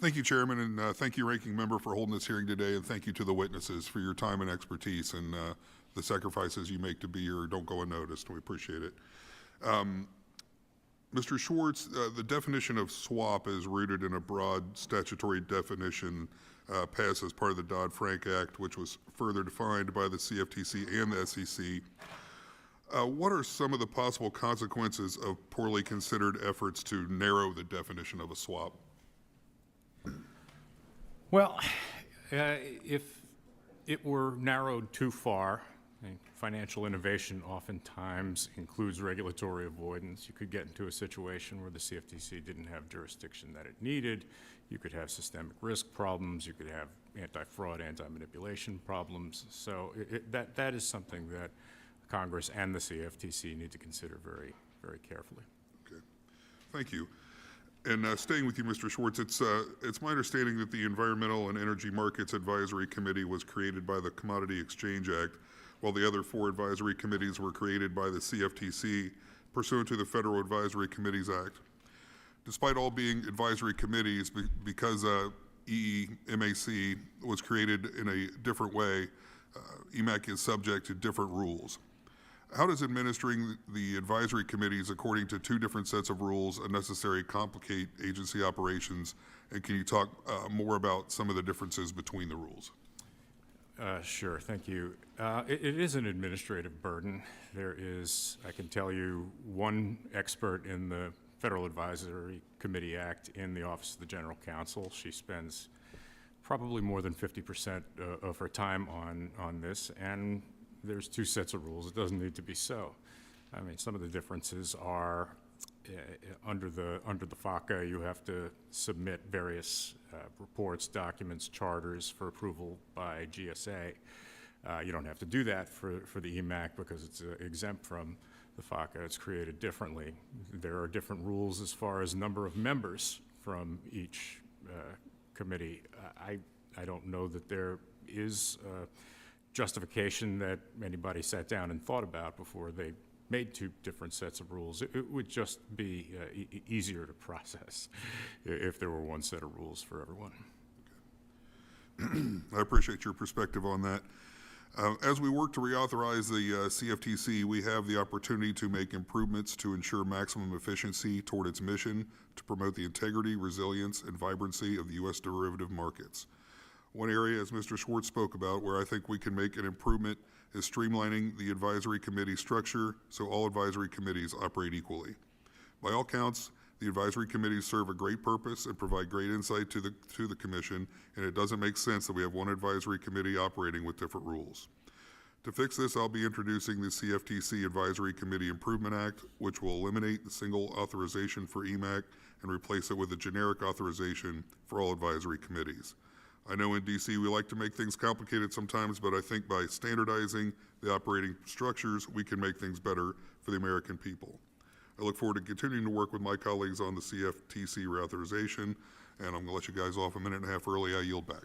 Thank you, Chairman, and thank you, Ranking Member, for holding this hearing today, and thank you to the witnesses for your time and expertise and the sacrifices you make to be here don't go unnoticed. We appreciate it. Mr. Schwartz, the definition of swap is rooted in a broad statutory definition passed as part of the Dodd-Frank Act, which was further defined by the CFTC and the SEC. What are some of the possible consequences of poorly considered efforts to narrow the definition of a swap? Well, if it were narrowed too far, financial innovation oftentimes includes regulatory avoidance. You could get into a situation where the CFTC didn't have jurisdiction that it needed. You could have systemic risk problems. You could have anti-fraud, anti-manipulation problems. So that is something that Congress and the CFTC need to consider very, very carefully. Okay, thank you. And staying with you, Mr. Schwartz, it's my understanding that the Environmental and Energy Markets Advisory Committee was created by the Commodity Exchange Act, while the other 4 advisory committees were created by the CFTC pursuant to the Federal Advisory Committees Act. Despite all being advisory committees, because EMAC was created in a different way, EMAC is subject to different rules. How does administering the advisory committees according to 2 different sets of rules unnecessarily complicate agency operations? And can you talk more about some of the differences between the rules? Sure, thank you. It is an administrative burden. There is, I can tell you, one expert in the Federal Advisory Committee Act in the Office of the General Counsel. She spends probably more than 50% of her time on this, and there's 2 sets of rules. It doesn't need to be so. I mean, some of the differences are under the FACA, you have to submit various reports, documents, charters for approval by GSA. You don't have to do that for the EMAC because it's exempt from the FACA. It's created differently. There are different rules as far as number of members from each committee. I don't know that there is justification that anybody sat down and thought about before they made 2 different sets of rules. It would just be easier to process if there were one set of rules for everyone. Okay. I appreciate your perspective on that. As we work to reauthorize the CFTC, we have the opportunity to make improvements to ensure maximum efficiency toward its mission to promote the integrity, resilience, and vibrancy of the U.S. derivative markets. One area, as Mr. Schwartz spoke about, where I think we can make an improvement is streamlining the advisory committee structure so all advisory committees operate equally. By all counts, the advisory committees serve a great purpose and provide great insight to the Commission, and it doesn't make sense that we have one advisory committee operating with different rules. To fix this, I'll be introducing the CFTC Advisory Committee Improvement Act, which will eliminate the single authorization for EMAC and replace it with a generic authorization for all advisory committees. I know in DC we like to make things complicated sometimes, but I think by standardizing the operating structures, we can make things better for the American people. I look forward to continuing to work with my colleagues on the CFTC reauthorization, and I'm going to let you guys off a minute and a half early. I yield back.